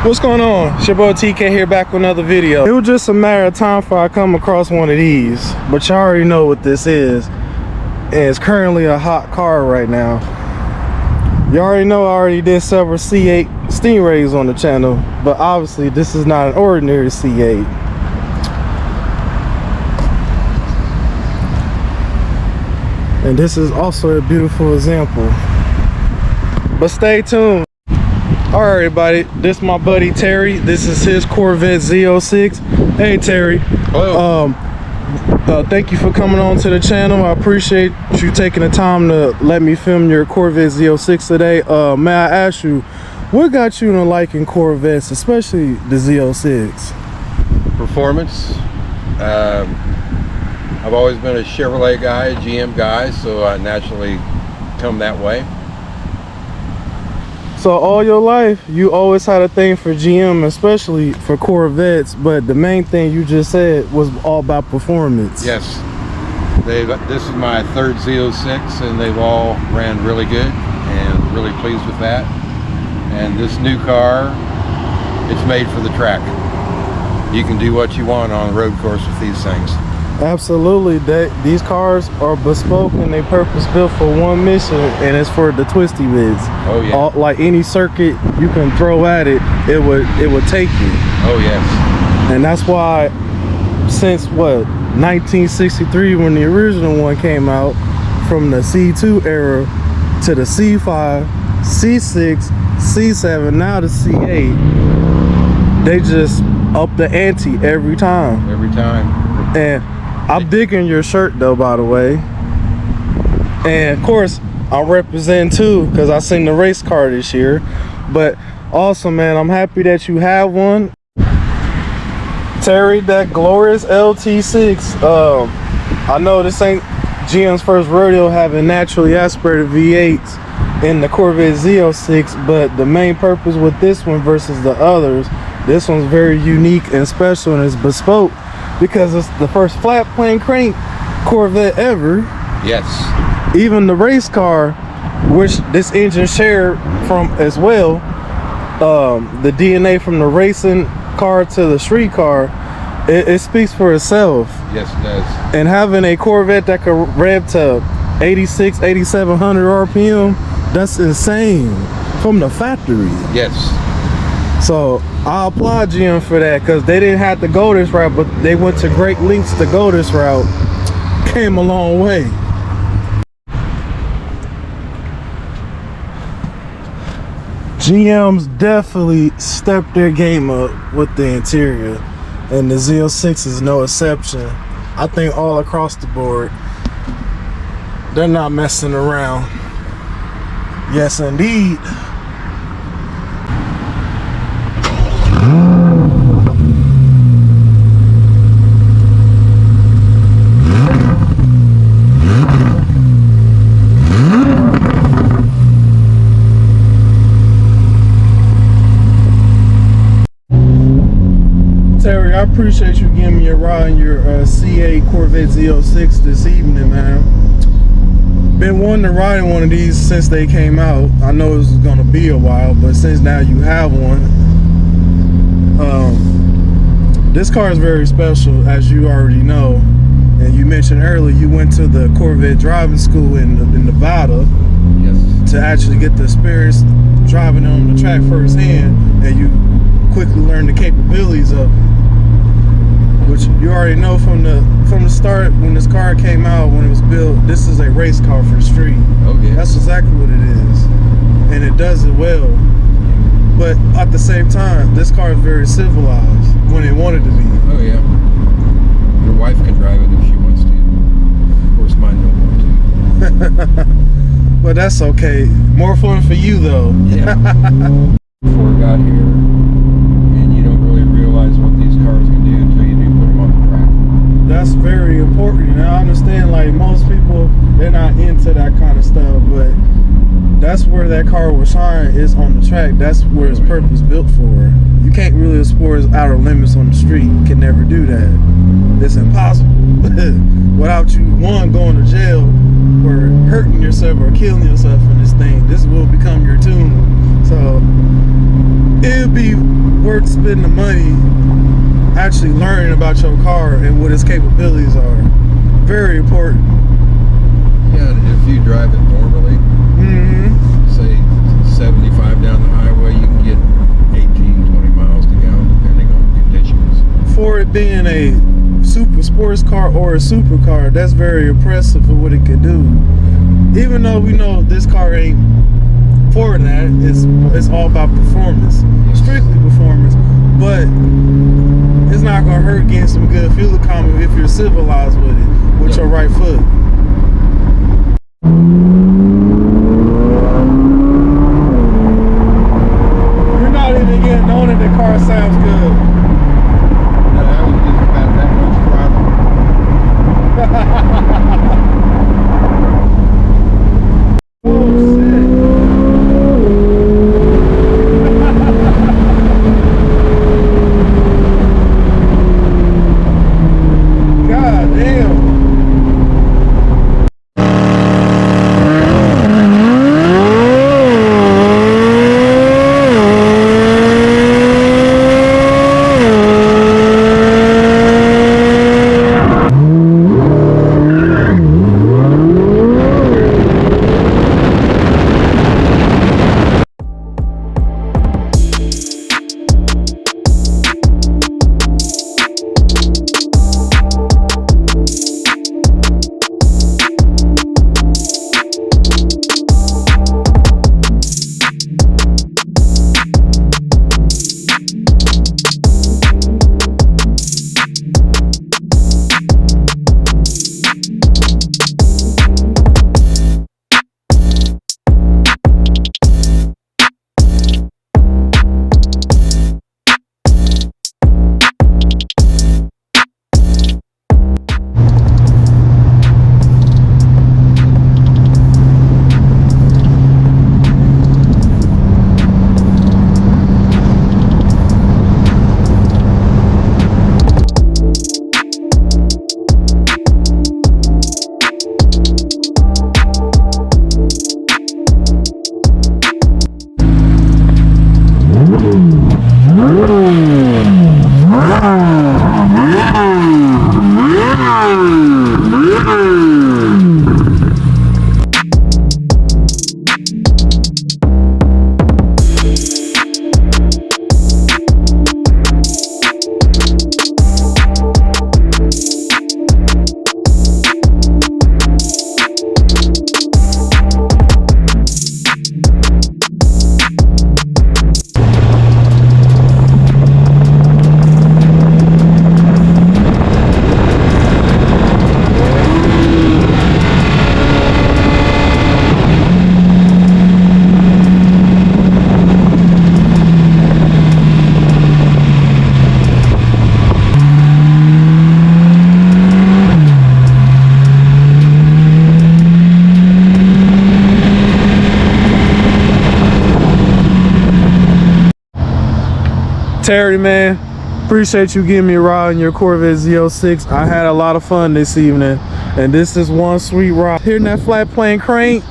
What's going on? It's your boy TK here, back with another video. It was just a matter of time before I come across one of these, but you already know what this is, and it's currently a hot car right now. You already know I already did several C8 Stingrays on the channel, but obviously this is not an ordinary C8. And this is also a beautiful example. But stay tuned. Alright everybody, this is my buddy Terry. This is his Corvette Z06. Hey Terry. Hello. Thank you for coming on to the channel. I appreciate you taking the time to let me film your Corvette Z06 today. May I ask you, what got you into liking Corvettes, especially the Z06? Performance. I've always been a Chevrolet guy, a GM guy, so I naturally come that way. So all your life, you always had a thing for GM, especially for Corvettes, but the main thing you just said was all about performance. Yes. This is my third Z06, and they've all ran really good, and really pleased with that. And this new car, it's made for the track. You can do what you want on a road course with these things. Absolutely. These cars are bespoke and they purpose built for one mission, and it's for the twisty bits. Oh yeah. Like any circuit you can throw at it, it would take you. Oh yes. And that's why since what, 1963, when the original one came out, from the C2 era to the C5, C6, C7, now the C8, they just up the ante every time. Every time. And I'm digging your shirt though, by the way. And of course I'm representing too, because I seen the race car this year. But awesome, man, I'm happy that you have one. Terry, that glorious LT6. I know this ain't GM's first rodeo having naturally aspirated V8s in the Corvette Z06, but the main purpose with this one versus the others, this one's very unique and special, and it's bespoke because it's the first flat plane crank Corvette ever. Yes. Even the race car, which this engine shared from as well, the DNA from the racing car to the street car, it speaks for itself. Yes, it does. And having a Corvette that could rev to 86, 8700 RPM, that's insane from the factory. Yes. So I applaud GM for that, because they didn't have to go this route, but they went to great lengths to go this route. Came a long way. GM's definitely stepped their game up with the interior, and the Z06 is no exception. I think all across the board, they're not messing around. Yes indeed. Terry, I appreciate you giving me a ride in your C8 Corvette Z06 this evening, man. Been wanting to ride in one of these since they came out. I know this was gonna be a while, but since now you have one, this car is very special, as you already know. And you mentioned earlier you went to the Corvette driving school in Nevada. Yes. To actually get the experience driving on the track firsthand, and you quickly learn the capabilities of it, which you already know from the start. When this car came out, when it was built, this is a race car for the street. Oh yeah. That's exactly what it is, and it does it well. But at the same time, this car is very civilized when it wanted to be. Oh yeah. Your wife can drive it if she wants to. Of course mine don't want to. But that's okay. More fun for you though. Yeah. Before I got here, and you don't really realize what these cars can do until you do put them on the track. That's very important. And I understand, like, most people, they're not into that kind of stuff, but that's where that car will shine, is on the track. That's where its purpose built for. You can't really explore its outer limits on the street. You can never do that. It's impossible. Without you, one, going to jail or hurting yourself or killing yourself in this thing. This will become your tune. So it'd be worth spending the money actually learning about your car and what its capabilities are. Very important. Yeah, if you drive it normally, say 75 down the highway, you can get 18, 20 miles to gallon depending on conditions. For it being a super sports car or a supercar, that's very impressive for what it can do. Even though we know this car ain't for that, it's all about performance, strictly performance, but it's not gonna hurt getting some good fuel economy if you're civilized with it, with your right foot. You're not even getting on it, the car sounds good. No, that was just about that much throttle. Oh shit. God damn. Terry, man, appreciate you giving me a ride in your Corvette Z06. I had a lot of fun this evening, and this is one sweet ride. Hearing that flat plane crank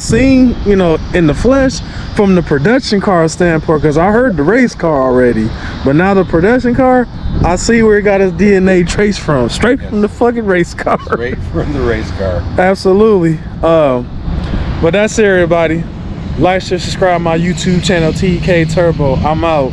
scene, you know, in the flesh from the production car standpoint, because I heard the race car already, but now the production car, I see where it got its DNA traced from, straight from the fucking race car. Straight from the race car. Absolutely. But that's it, everybody. Like, share, subscribe my YouTube channel, TK Turbo. I'm out.